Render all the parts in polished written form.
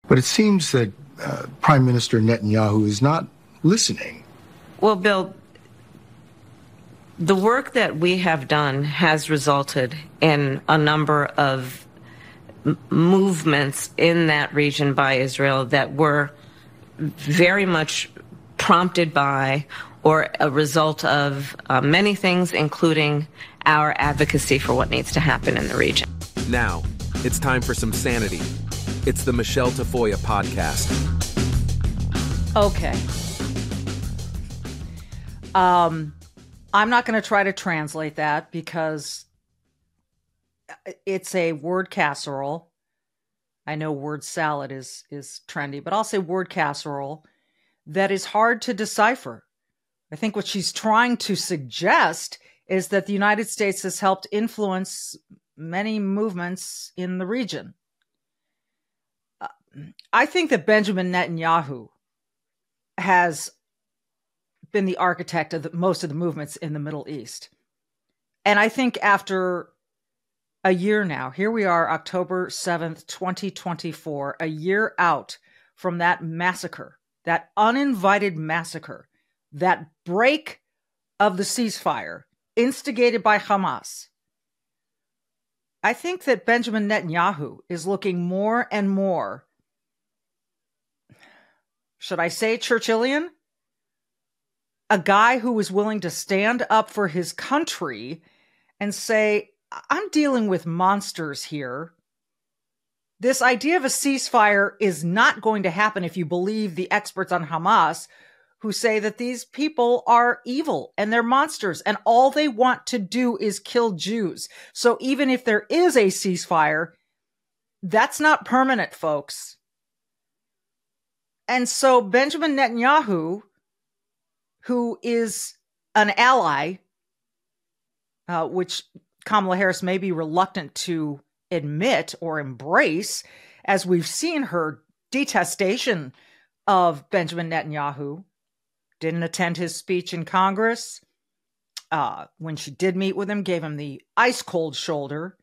But it seems that Prime Minister Netanyahu is not listening. Well, Bill, the work that we have done has resulted in a number of movements in that region by Israel that were very much prompted by or a result of many things, including our advocacy for what needs to happen in the region. Now, it's time for some sanity. It's the Michele Tafoya podcast. Okay. I'm not going to try to translate that because it's a word casserole. I know word salad is trendy, but I'll say word casserole that is hard to decipher. I think what she's trying to suggest is that the United States has helped influence many movements in the region. I think that Benjamin Netanyahu has been the architect of most of the movements in the Middle East. And I think after a year now, here we are, October 7th, 2024, a year out from that massacre, that uninvited massacre, that break of the ceasefire instigated by Hamas. I think that Benjamin Netanyahu is looking more and more, should I say Churchillian? A guy who was willing to stand up for his country and say, I'm dealing with monsters here. This idea of a ceasefire is not going to happen if you believe the experts on Hamas who say that these people are evil and they're monsters and all they want to do is kill Jews. So even if there is a ceasefire, that's not permanent, folks. And so Benjamin Netanyahu, who is an ally, which Kamala Harris may be reluctant to admit or embrace, as we've seen her detestation of Benjamin Netanyahu, didn't attend his speech in Congress. When she did meet with him, gave him the ice cold shoulder.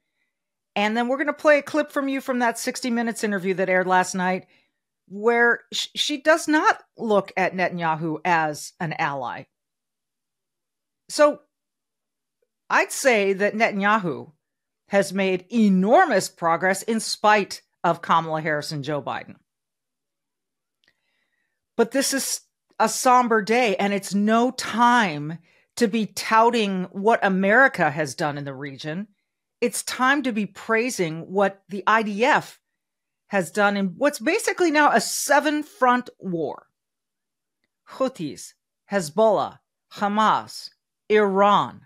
And then we're going to play a clip from you from that 60 Minutes interview that aired last night, where she does not look at Netanyahu as an ally. So I'd say that Netanyahu has made enormous progress in spite of Kamala Harris and Joe Biden. But this is a somber day, and it's no time to be touting what America has done in the region. It's time to be praising what the IDF has done in what's basically now a 7-front war. Houthis, Hezbollah, Hamas, Iran.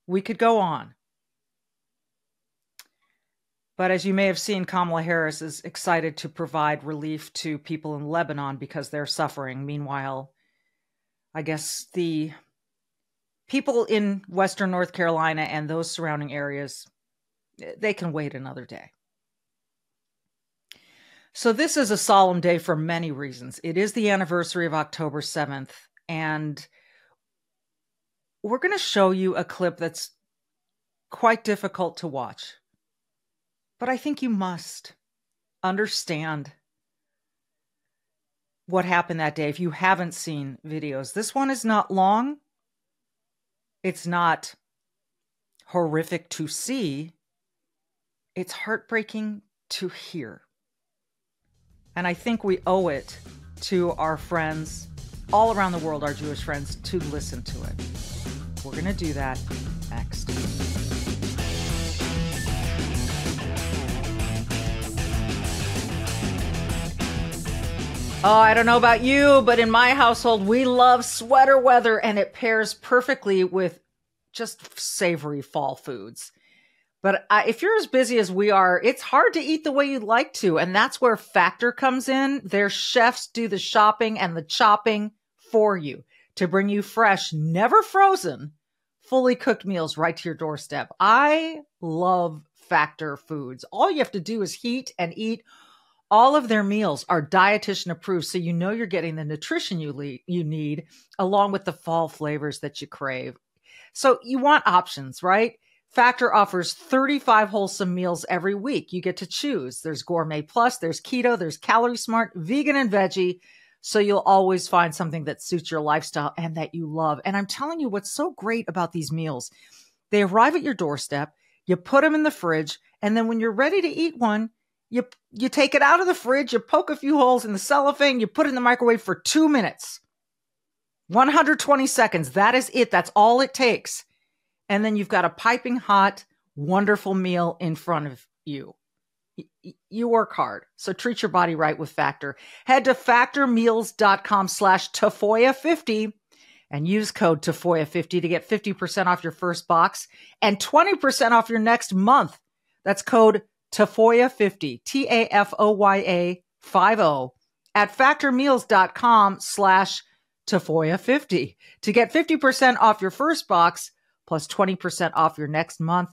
We could go on. But as you may have seen, Kamala Harris is excited to provide relief to people in Lebanon because they're suffering. Meanwhile, I guess the people in Western North Carolina and those surrounding areas, they can wait another day. So this is a solemn day for many reasons. It is the anniversary of October 7th, and we're going to show you a clip that's quite difficult to watch. But I think you must understand what happened that day if you haven't seen videos. This one is not long. It's not horrific to see. It's heartbreaking to hear. And I think we owe it to our friends all around the world, our Jewish friends, to listen to it. We're going to do that next. Oh, I don't know about you, but in my household, we love sweater weather, and it pairs perfectly with just savory fall foods. But if you're as busy as we are, it's hard to eat the way you'd like to. And that's where Factor comes in. Their chefs do the shopping and the chopping for you to bring you fresh, never frozen, fully cooked meals right to your doorstep. I love Factor foods. All you have to do is heat and eat. All of their meals are dietitian approved, so you know you're getting the nutrition you need, along with the fall flavors that you crave. So you want options, right? Factor offers 35 wholesome meals every week. You get to choose. There's Gourmet Plus, there's Keto, there's Calorie Smart, Vegan and Veggie. So you'll always find something that suits your lifestyle and that you love. And I'm telling you what's so great about these meals. They arrive at your doorstep, you put them in the fridge, and then when you're ready to eat one, you take it out of the fridge, you poke a few holes in the cellophane, you put it in the microwave for 2 minutes. 120 seconds. That is it. That's all it takes. And then you've got a piping hot, wonderful meal in front of you. You work hard, so treat your body right with Factor. Head to factormeals.com/Tafoya50 and use code Tafoya50 to get 50% off your first box and 20% off your next month. That's code Tafoya50, Tafoya 50 at factormeals.com/Tafoya50 to get 50% off your first box plus 20% off your next month.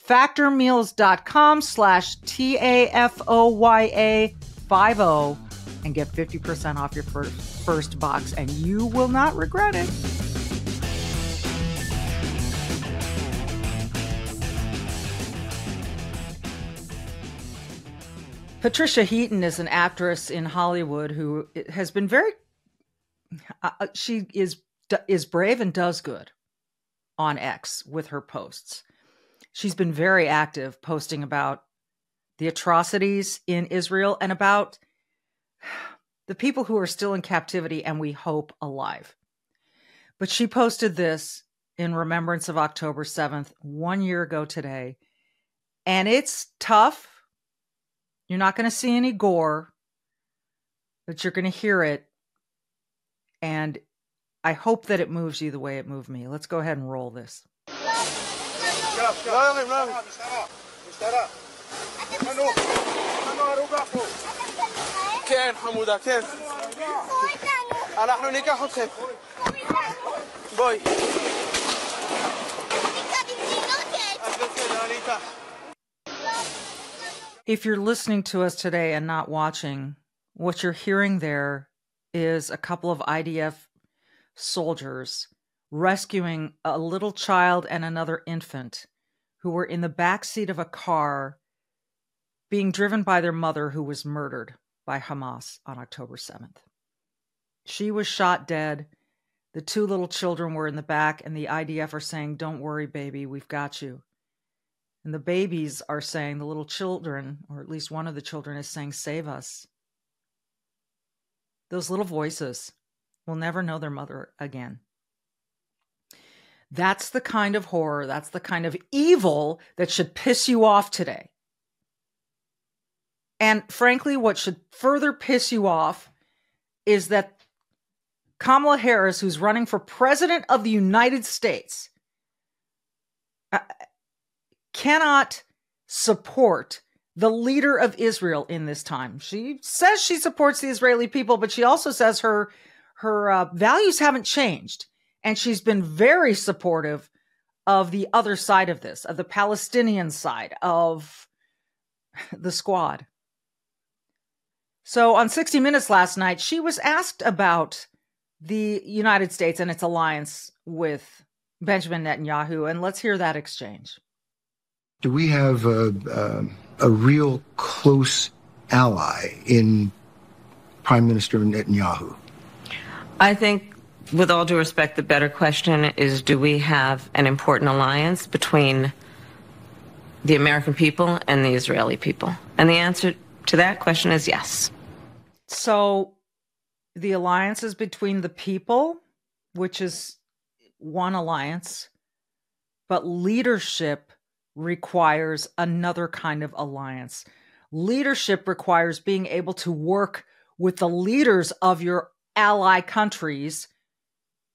Factormeals.com/Tafoya 50 and get 50% off your first box, and you will not regret it. Patricia Heaton is an actress in Hollywood who has been very, she is brave and does good on X with her posts. She's been very active posting about the atrocities in Israel and about the people who are still in captivity and we hope alive. But she posted this in remembrance of October 7th, 1 year ago today. And it's tough. You're not going to see any gore, but you're going to hear it. And I hope that it moves you the way it moved me. Let's go ahead and roll this. If you're listening to us today and not watching, what you're hearing there is a couple of IDF soldiers rescuing a little child and another infant who were in the backseat of a car being driven by their mother, who was murdered by Hamas on October 7th. She was shot dead. The two little children were in the back, and the IDF are saying, "Don't worry, baby, we've got you." And the babies are saying, the little children, or at least one of the children is saying, "Save us." Those little voices will never know their mother again. That's the kind of horror, that's the kind of evil that should piss you off today. And frankly, what should further piss you off is that Kamala Harris, who's running for president of the United States, cannot support the leader of Israel in this time. She says she supports the Israeli people, but she also says her values haven't changed. And she's been very supportive of the other side of this, of the Palestinian side of the squad. So on 60 Minutes last night, she was asked about the United States and its alliance with Benjamin Netanyahu. And let's hear that exchange. Do we have a real close ally in Prime Minister Netanyahu? I think, with all due respect, the better question is, do we have an important alliance between the American people and the Israeli people? And the answer to that question is yes. So the alliance is between the people, which is one alliance, but leadership requires another kind of alliance. Leadership requires being able to work with the leaders of your ally countries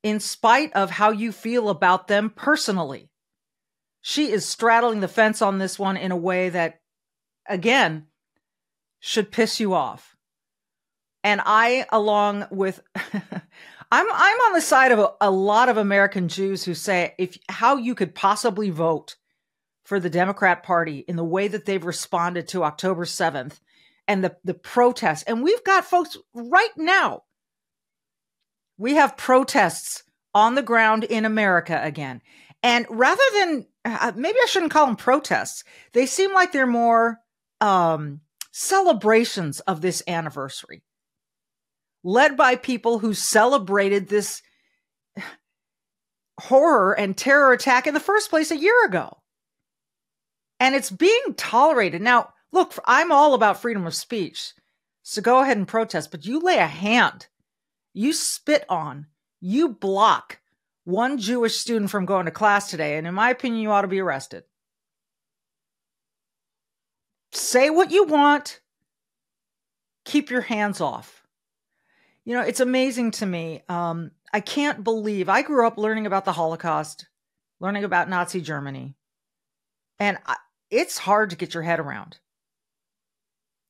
in spite of how you feel about them personally. She is straddling the fence on this one in a way that, again, should piss you off. And I, along with, I'm on the side of a lot of American Jews who say how you could possibly vote for the Democrat Party in the way that they've responded to October 7th and the protests. And we've got folks right now. We have protests on the ground in America again. And rather than, maybe I shouldn't call them protests, they seem like they're more celebrations of this anniversary, led by people who celebrated this horror and terror attack in the first place a year ago. And it's being tolerated. Now, look, I'm all about freedom of speech, so go ahead and protest, but you lay a hand, you spit on, you block one Jewish student from going to class today, and in my opinion, you ought to be arrested. Say what you want. Keep your hands off. You know, it's amazing to me. I can't believe I grew up learning about the Holocaust, learning about Nazi Germany, and it's hard to get your head around.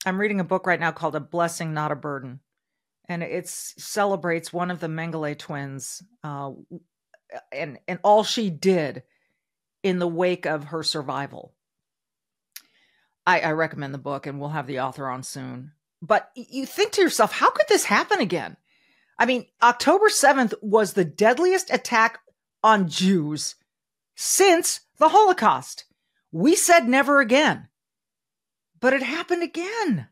I'm reading a book right now called A Blessing, Not a Burden, and it celebrates one of the Mengele twins and all she did in the wake of her survival. I recommend the book, and we'll have the author on soon. But you think to yourself, how could this happen again? I mean, October 7th was the deadliest attack on Jews since the Holocaust. We said never again, but it happened again.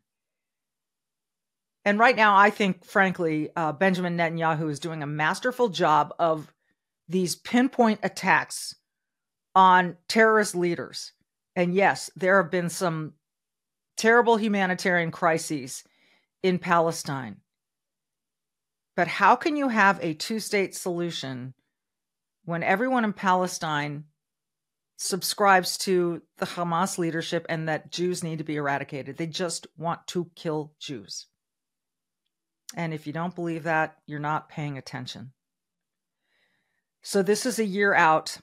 And right now, I think, frankly, Benjamin Netanyahu is doing a masterful job of these pinpoint attacks on terrorist leaders. And yes, there have been some terrible humanitarian crises in Palestine. But how can you have a two-state solution when everyone in Palestine subscribes to the Hamas leadership and that Jews need to be eradicated? They just want to kill Jews. And if you don't believe that, you're not paying attention. So this is a year out.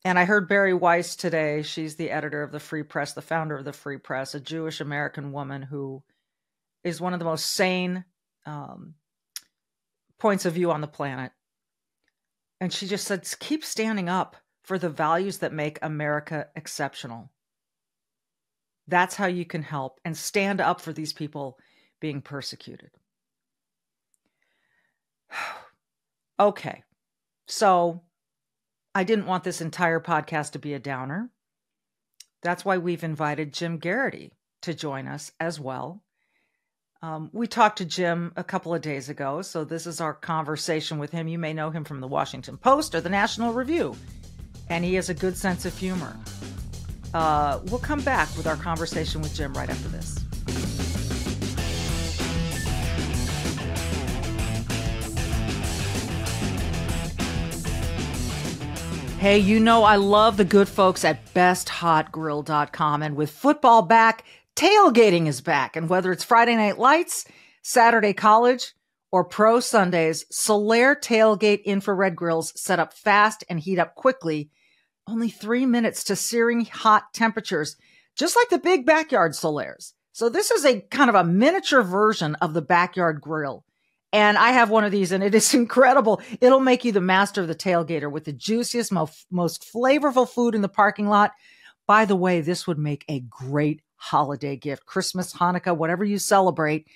And I heard Bari Weiss today. She's the editor of the Free Press, the founder of the Free Press, a Jewish American woman who is one of the most sane points of view on the planet. And she just said, keep standing up for the values that make America exceptional. That's how you can help and stand up for these people being persecuted. Okay, so I didn't want this entire podcast to be a downer. That's why we've invited Jim Geraghty to join us as well. We talked to Jim a couple of days ago, so this is our conversation with him. You may know him from the Washington Post or the National Review, and he has a good sense of humor. We'll come back with our conversation with Jim right after this. Hey, you know I love the good folks at besthotgrill.com, and with football back, tailgating is back. And whether it's Friday Night Lights, Saturday College, or Pro Sundays, Solair tailgate infrared grills set up fast and heat up quickly. Only 3 minutes to searing hot temperatures, just like the big backyard Solairs. So this is a kind of a miniature version of the backyard grill. And I have one of these, and it is incredible. It'll make you the master of the tailgater with the juiciest, most flavorful food in the parking lot. By the way, this would make a great holiday gift. Christmas, Hanukkah, whatever you celebrate.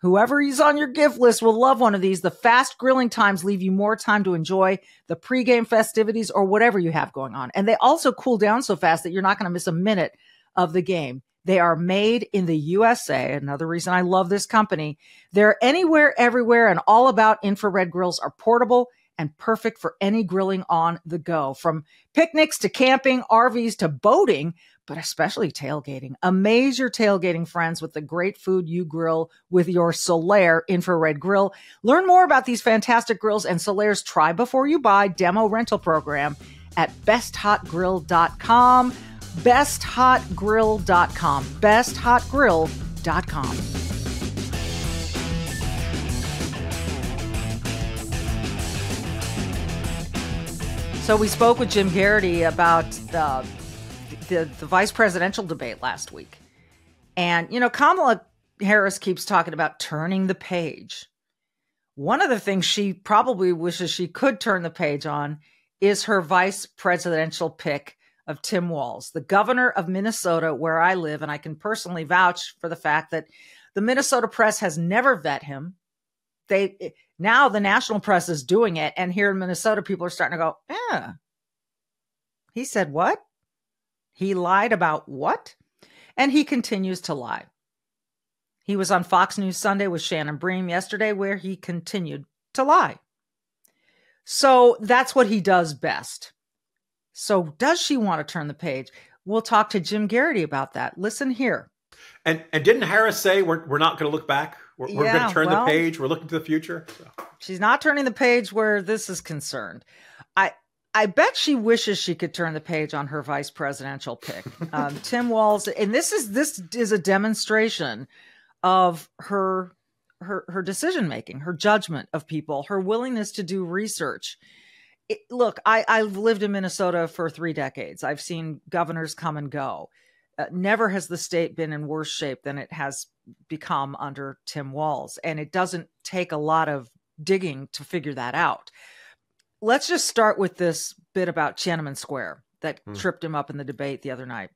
Whoever is on your gift list will love one of these. The fast grilling times leave you more time to enjoy the pregame festivities or whatever you have going on. And they also cool down so fast that you're not going to miss a minute of the game. They are made in the USA. Another reason I love this company. They're anywhere, everywhere, and all about infrared grills are portable and perfect for any grilling on the go. From picnics to camping, RVs to boating, but especially tailgating. Amaze your tailgating friends with the great food you grill with your Solair infrared grill. Learn more about these fantastic grills and Solair's Try Before You Buy demo rental program at besthotgrill.com. besthotgrill.com. besthotgrill.com. So we spoke with Jim Geraghty about the vice presidential debate last week. And, you know, Kamala Harris keeps talking about turning the page. One of the things she probably wishes she could turn the page on is her vice presidential pick of Tim Walz, the governor of Minnesota, where I live. And I can personally vouch for the fact that the Minnesota press has never vet him. Now the national press is doing it. And here in Minnesota, people are starting to go, He said what? He lied about what? And he continues to lie. He was on Fox News Sunday with Shannon Bream yesterday, where he continued to lie. So that's what he does best. So does she want to turn the page? We'll talk to Jim Geraghty about that. Listen here. And didn't Harris say we're not going to look back? We're going to turn the page. We're looking to the future. So. She's not turning the page where this is concerned. I bet she wishes she could turn the page on her vice presidential pick, Tim Walz. And this is a demonstration of her decision making, her judgment of people, her willingness to do research. Look, I've lived in Minnesota for 3 decades. I've seen governors come and go. Never has the state been in worse shape than it has become under Tim Walz. And it doesn't take a lot of digging to figure that out. Let's just start with this bit about Tiananmen Square that tripped him up in the debate the other night.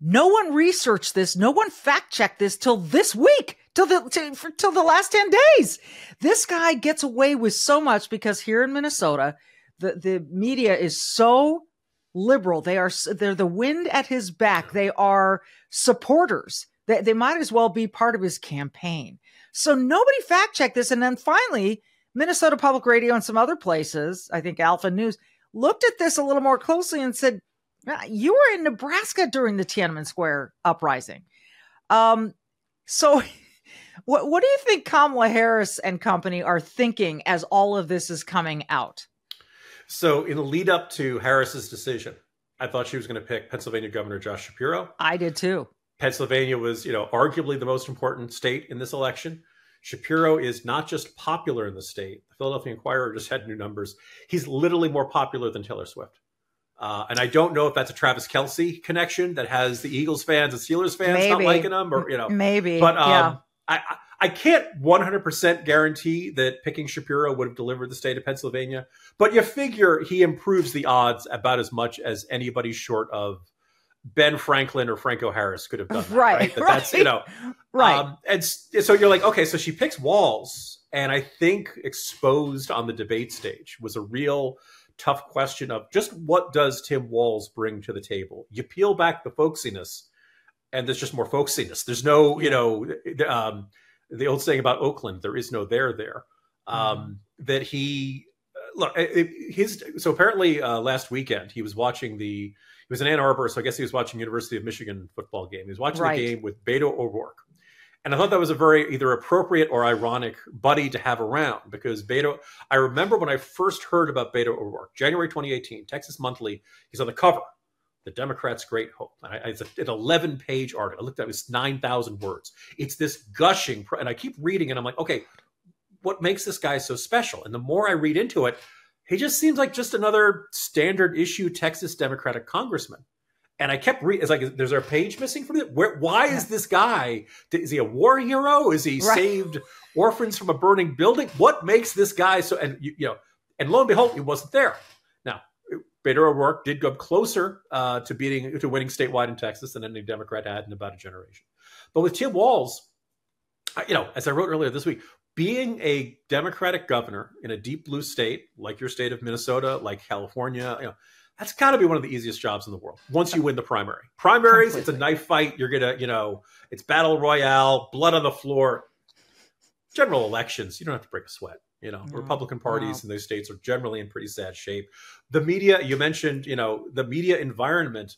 No one researched this. No one fact-checked this till this week, till the last 10 days. This guy gets away with so much because here in Minnesota, the media is so liberal. They're the wind at his back. They are supporters. They might as well be part of his campaign. So nobody fact-checked this. And then finally, Minnesota Public Radio and some other places, I think Alpha News, looked at this a little more closely and said, you were in Nebraska during the Tiananmen Square uprising. So what do you think Kamala Harris and company are thinking as all of this is coming out? So in the lead up to Harris's decision, I thought she was going to pick Pennsylvania Governor Josh Shapiro. I did too. Pennsylvania was, arguably the most important state in this election. Shapiro is not just popular in the state. The Philadelphia Inquirer just had new numbers. He's literally more popular than Taylor Swift. And I don't know if that's a Travis Kelce connection that has the Eagles fans and Steelers fans not liking him, or maybe. But I can't 100% guarantee that picking Shapiro would have delivered the state of Pennsylvania. But you figure he improves the odds about as much as anybody short of Ben Franklin or Franco Harris could have done that, right? That's right. And so you're like, okay, so she picks Walz, and I think exposed on the debate stage was a real tough question of just what does Tim Walz bring to the table? You peel back the folksiness, and there's just more folksiness. There's no, the old saying about Oakland, there is no there. That he look so apparently last weekend he was watching he was in Ann Arbor, so I guess he was watching University of Michigan football game. He was watching the game with Beto O'Rourke. And I thought that was a very either appropriate or ironic buddy to have around, because Beto, I remember when I first heard about Beto O'Rourke, January 2018, Texas Monthly, he's on the cover, The Democrats' Great Hope. It's an 11-page article. I looked at it, was 9,000 words. It's this gushing, and I keep reading and I'm like, okay, what makes this guy so special? And the more I read into it, he just seems like just another standard issue Texas Democratic congressman. And I kept reading. It's like, is there a page missing from it? Why is this guy? Is he a war hero? Is he saved orphans from a burning building? What makes this guy so? And and lo and behold, he wasn't there. Now, Beto O'Rourke did go closer to winning statewide in Texas than any Democrat had in about a generation. But with Tim Walz, as I wrote earlier this week, being a Democratic governor in a deep blue state like your state of Minnesota, like California, that's got to be one of the easiest jobs in the world. Once you win the primary. Primaries, It's a knife fight. You're going to, it's battle royale, blood on the floor. General elections, you don't have to break a sweat. Republican parties in those states are generally in pretty sad shape. The media, you mentioned, the media environment.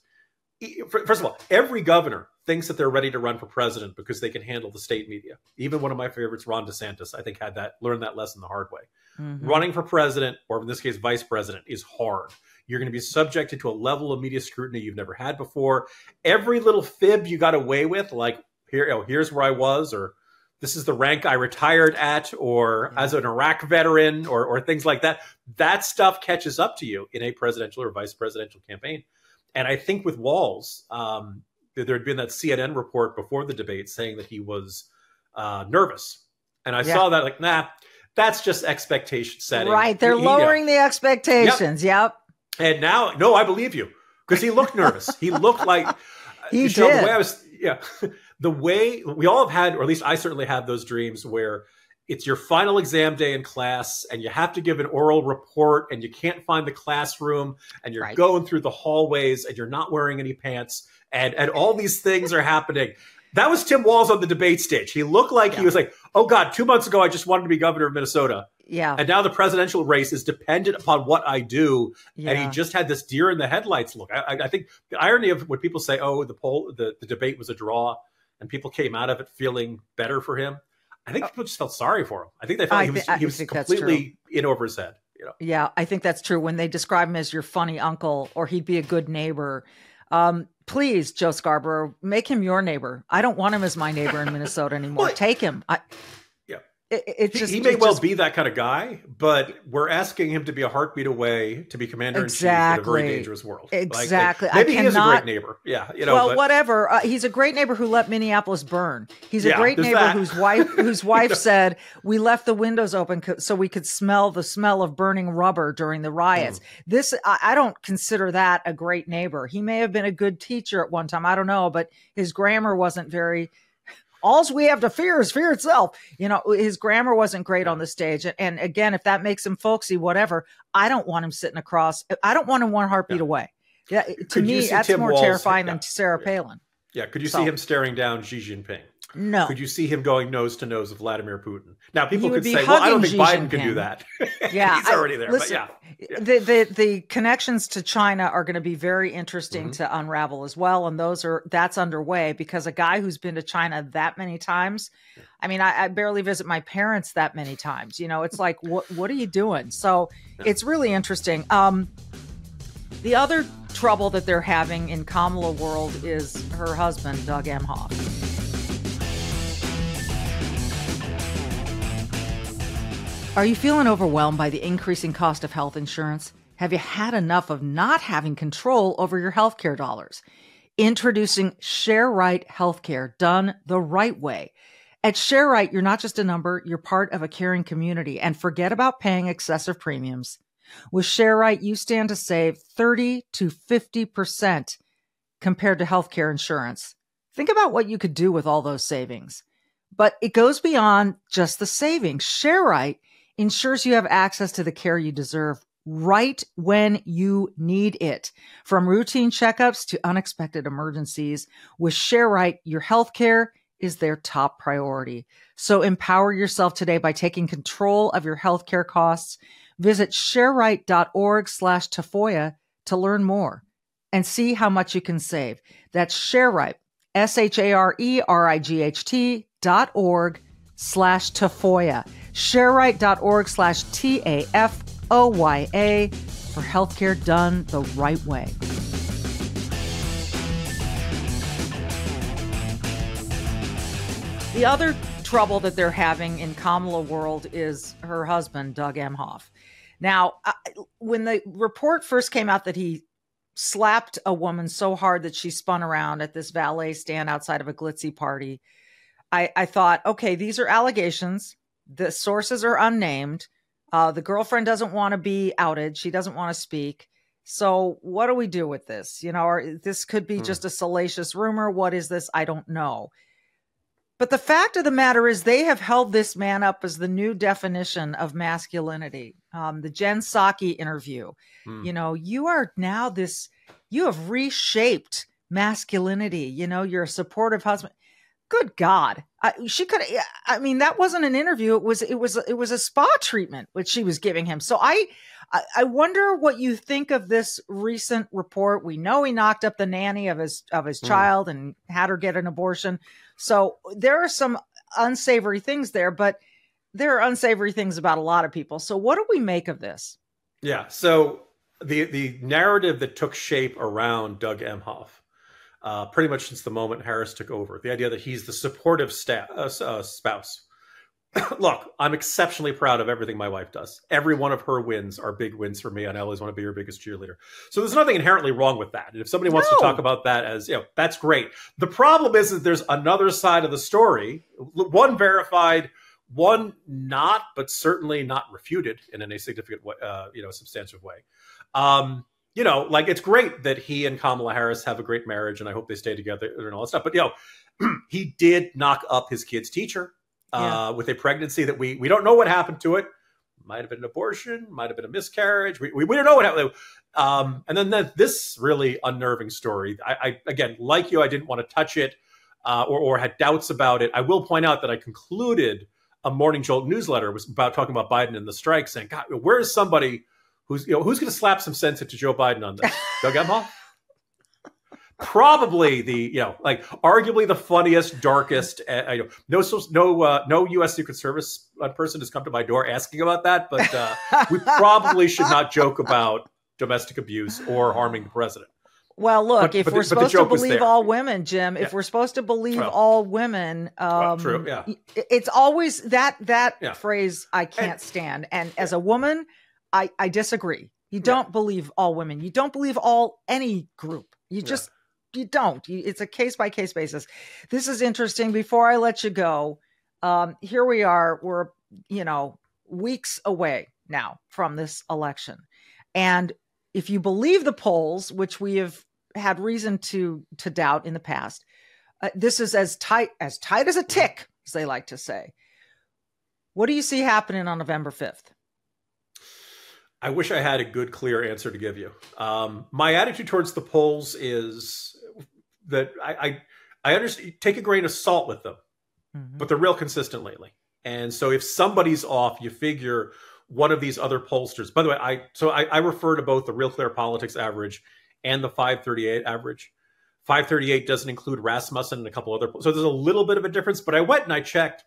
First of all, every governor thinks that they're ready to run for president because they can handle the state media. Even one of my favorites, Ron DeSantis, I think learned that lesson the hard way. Mm-hmm. Running for president, or in this case, vice president, is hard. You're going to be subjected to a level of media scrutiny you've never had before. Every little fib you got away with, like here's where I was, or this is the rank I retired at, or as an Iraq veteran, or things like that. That stuff catches up to you in a presidential or vice presidential campaign. And I think with Walz, there had been that CNN report before the debate saying that he was nervous. And I saw that like, nah, that's just expectation setting. Right. They're lowering the expectations. Yep. And now, no, I believe you, because he looked nervous. He looked like he did. The way we all have had, or at least I certainly have those dreams where it's your final exam day in class and you have to give an oral report and you can't find the classroom and you're going through the hallways and you're not wearing any pants and all these things are happening. That was Tim Walz on the debate stage. He looked like he was like, oh God, 2 months ago, I just wanted to be governor of Minnesota. Yeah. And now the presidential race is dependent upon what I do. Yeah. And he just had this deer in the headlights look. I think the irony of when people say, oh, the debate was a draw and people came out of it feeling better for him. I think people just felt sorry for him. I think they felt he was completely in over his head. You know? Yeah, I think that's true. When they describe him as your funny uncle or he'd be a good neighbor, please, Joe Scarborough, make him your neighbor. I don't want him as my neighbor in Minnesota anymore. Take him. He may well be that kind of guy, but we're asking him to be a heartbeat away to be commander-in-chief in a very dangerous world. Exactly. Maybe he is a great neighbor. Yeah. Well, whatever. He's a great neighbor who let Minneapolis burn. He's a great neighbor whose wife said, we left the windows open so we could smell the smell of burning rubber during the riots. I don't consider that a great neighbor. He may have been a good teacher at one time. I don't know, but his grammar wasn't very... All we have to fear is fear itself. His grammar wasn't great on the stage. And again, if that makes him folksy, whatever, I don't want him sitting across. I don't want him one heartbeat away. Yeah, to me, that's more terrifying than Sarah Palin. Yeah. Could you see him staring down Xi Jinping? No. Could you see him going nose to nose with Vladimir Putin? Now, people could say, well, I don't think Biden can do that. Yeah. He's already there. Listen, but yeah. The connections to China are going to be very interesting to unravel as well. And that's underway because a guy who's been to China that many times, I mean, I barely visit my parents that many times. It's like, what are you doing? So it's really interesting. The other trouble that they're having in Kamala world is her husband, Doug Emhoff. Are you feeling overwhelmed by the increasing cost of health insurance? Have you had enough of not having control over your healthcare dollars? Introducing ShareRight Healthcare, done the right way. At ShareRight, you're not just a number, you're part of a caring community. And forget about paying excessive premiums. With ShareRight, you stand to save 30 to 50% compared to healthcare insurance. Think about what you could do with all those savings. But it goes beyond just the savings. ShareRight ensures you have access to the care you deserve right when you need it. From routine checkups to unexpected emergencies, with ShareRight, your healthcare is their top priority. So empower yourself today by taking control of your healthcare costs. Visit shareright.org/Tafoya to learn more and see how much you can save. That's ShareRight, ShareRight.org/Tafoya. ShareRight.org/TAFOYA for healthcare done the right way. The other trouble that they're having in Kamala world is her husband, Doug Emhoff. Now, when the report first came out that he slapped a woman so hard that she spun around at this valet stand outside of a glitzy party, I thought, okay, these are allegations. The sources are unnamed. The girlfriend doesn't want to be outed. She doesn't want to speak. So what do we do with this? This could be just a salacious rumor. What is this? I don't know. But the fact of the matter is they have held this man up as the new definition of masculinity. The Jen Psaki interview, you are now you have reshaped masculinity. You're a supportive husband. Good God. That wasn't an interview. It was a spa treatment, which she was giving him. So I wonder what you think of this recent report. We know he knocked up the nanny of his child and had her get an abortion. So there are some unsavory things there, but there are unsavory things about a lot of people. So what do we make of this? Yeah. So the narrative that took shape around Doug Emhoff, pretty much since the moment Harris took over, the idea that he's the supportive spouse. Look, I'm exceptionally proud of everything my wife does. Every one of her wins are big wins for me, and I always want to be her biggest cheerleader. So there's nothing inherently wrong with that. And if somebody wants to talk about that as, that's great. The problem is that there's another side of the story, one verified, one not, but certainly not refuted in any significant way, substantive way. It's great that he and Kamala Harris have a great marriage, and I hope they stay together and all that stuff. But, he did knock up his kid's teacher. with a pregnancy that we don't know what happened to it. Might have been an abortion, might have been a miscarriage. We don't know what happened. And then this really unnerving story. I again, like you, I didn't want to touch it or had doubts about it. I will point out that I concluded a Morning Jolt newsletter was about talking about Biden and the strike, saying, God, where is somebody who's going to slap some sense into Joe Biden on this? Doug Emhoff? Probably arguably the funniest, darkest. No U.S. Secret Service person has come to my door asking about that, but we probably should not joke about domestic abuse or harming the president. Well, look, if we're supposed to believe all women, Jim, if we're supposed to believe all women, true, yeah. It's always that phrase I can't stand. And as a woman, I disagree. You don't believe all women. You don't believe any group. You just you don't. It's a case-by-case basis. This is interesting. Before I let you go, here we are. We're, weeks away now from this election. And if you believe the polls, which we have had reason to doubt in the past, this is as tight as a tick, as they like to say. What do you see happening on November 5th? I wish I had a good, clear answer to give you. My attitude towards the polls is that I understand, take a grain of salt with them, but they're real consistent lately. And so if somebody's off, you figure one of these other pollsters. By the way, I refer to both the Real Clear Politics average and the 538 average. 538 doesn't include Rasmussen and a couple other. So there's a little bit of a difference, but I went and I checked.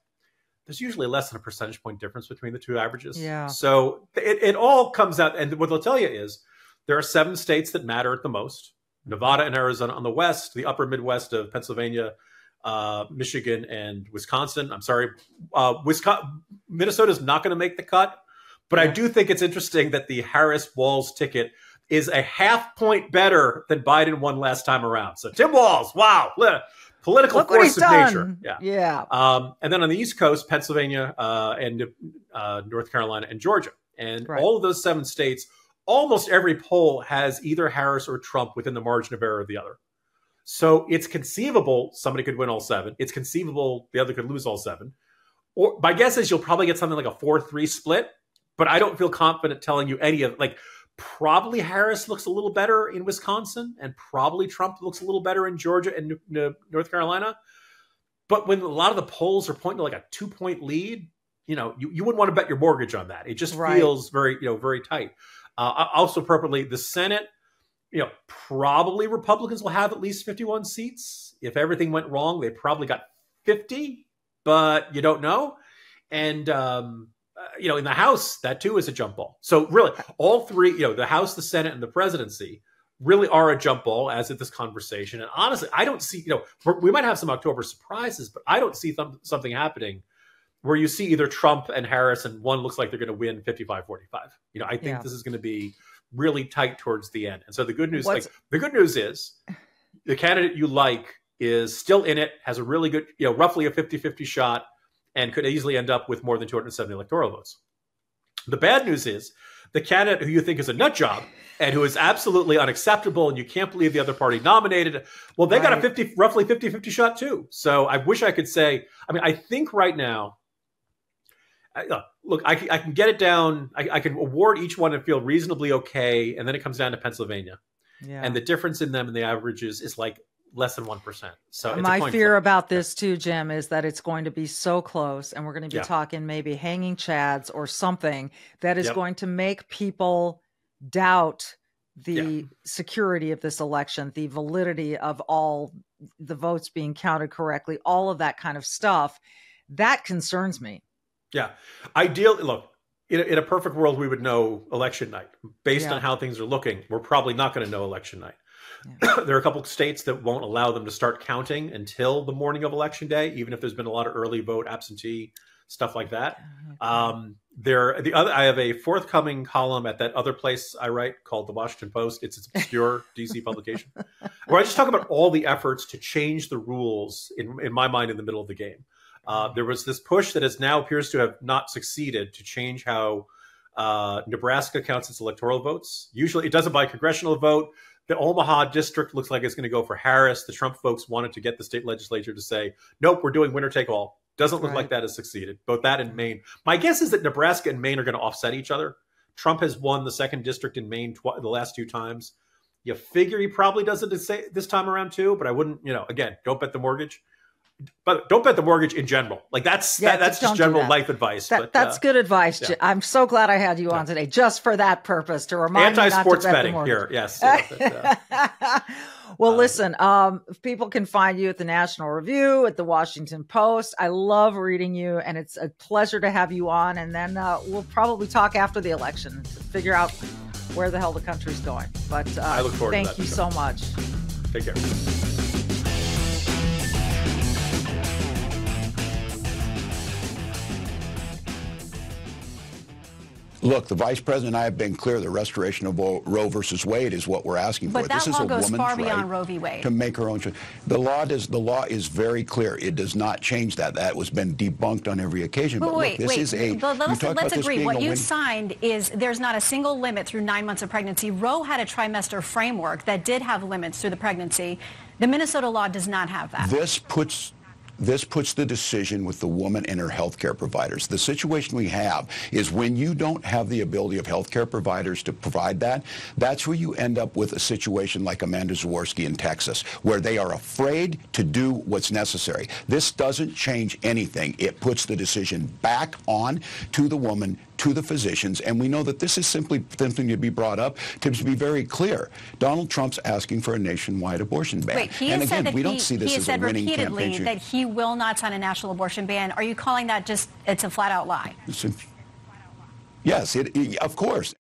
There's usually less than a percentage point difference between the two averages. Yeah. So it all comes out. And what they'll tell you is there are 7 states that matter at the most. Nevada and Arizona on the west, the upper Midwest of Pennsylvania, Michigan, and Wisconsin. I'm sorry, Minnesota is not going to make the cut. But I do think it's interesting that the Harris-Walz ticket is a half point better than Biden won last time around. So Tim Walz, wow, political force of nature. Yeah. And then on the East Coast, Pennsylvania and North Carolina and Georgia. And all of those 7 states, almost every poll has either Harris or Trump within the margin of error of the other. So it's conceivable somebody could win all 7. It's conceivable the other could lose all 7. Or my guess is you'll probably get something like a 4-3 split. But I don't feel confident telling you any of probably Harris looks a little better in Wisconsin and probably Trump looks a little better in Georgia and North Carolina. But when a lot of the polls are pointing to like a 2-point lead, you wouldn't want to bet your mortgage on that. It just feels very, very tight. Also appropriately, the Senate, probably Republicans will have at least 51 seats. If everything went wrong, they probably got 50, but you don't know. And, in the House, that too is a jump ball. So really, all 3, the House, the Senate, and the presidency really are a jump ball as of this conversation. And honestly, I don't see, we might have some October surprises, but I don't see something happening where you see either Trump and Harris and one looks like they're going to win 55-45. I think this is going to be really tight towards the end. And so the good news, is the candidate you like is still in it, has a really good, roughly a 50-50 shot, and could easily end up with more than 270 electoral votes. The bad news is the candidate who you think is a nut job and who is absolutely unacceptable and you can't believe the other party nominated, well, they got a roughly 50-50 shot too. So I wish I could say, I think right now, look, I can get it down. I can award each one and feel reasonably okay. And then it comes down to Pennsylvania. Yeah. And the difference in them and the averages is like less than 1%. So it's my fear about this too, Jim, is that it's going to be so close and we're going to be talking maybe hanging chads or something that is going to make people doubt the security of this election, the validity of all the votes being counted correctly, all of that kind of stuff. That concerns me. Yeah. Ideally, look, in a perfect world, we would know election night. Based on how things are looking, we're probably not going to know election night. Yeah. There are a couple of states that won't allow them to start counting until the morning of election day, even if there's been a lot of early vote absentee stuff like that. I have a forthcoming column at that other place I write called the Washington Post. It's an obscure DC publication where I just talk about all the efforts to change the rules in my mind in the middle of the game. There was this push that now appears to have not succeeded to change how Nebraska counts its electoral votes. Usually it doesn't by congressional vote. The Omaha district looks like it's going to go for Harris. The Trump folks wanted to get the state legislature to say, nope, we're doing winner take all. Doesn't look like that has succeeded. Both that and Maine. My guess is that Nebraska and Maine are going to offset each other. Trump has won the 2nd district in Maine the last 2 times. You figure he probably does it this time around too, but I wouldn't, again, don't bet the mortgage. But don't bet the mortgage in general. Like that's just general life advice. That's good advice. Yeah. I'm so glad I had you on today just for that purpose, to remind me not to bet anti-sports betting here. Yes. Well, listen, people can find you at the National Review, at the Washington Post. I love reading you, and it's a pleasure to have you on. And then we'll probably talk after the election to figure out where the hell the country's going. But I look forward to that. Thank you so much. Take care. Look, the vice president and I have been clear. The restoration of Roe versus Wade is what we're asking for. But that law goes far beyond Roe v. Wade. To make her own choice. The law is very clear. It does not change that. That has been debunked on every occasion. But wait, look, this is a. Let's agree. What you signed is there's not a single limit through 9 months of pregnancy. Roe had a trimester framework that did have limits through the pregnancy. The Minnesota law does not have that. This puts the decision with the woman and her health care providers. The situation we have is when you don't have the ability of health care providers to provide that, that's where you end up with a situation like Amanda Zaworski in Texas, where they are afraid to do what's necessary. This doesn't change anything. It puts the decision back on to the woman, to the physicians, and we know that this is simply something to be brought up to be very clear. Donald Trump's asking for a nationwide abortion ban. Wait, he has said that he has said repeatedly that he will not sign a national abortion ban. Are you calling that it's a flat-out lie? Yes, of course.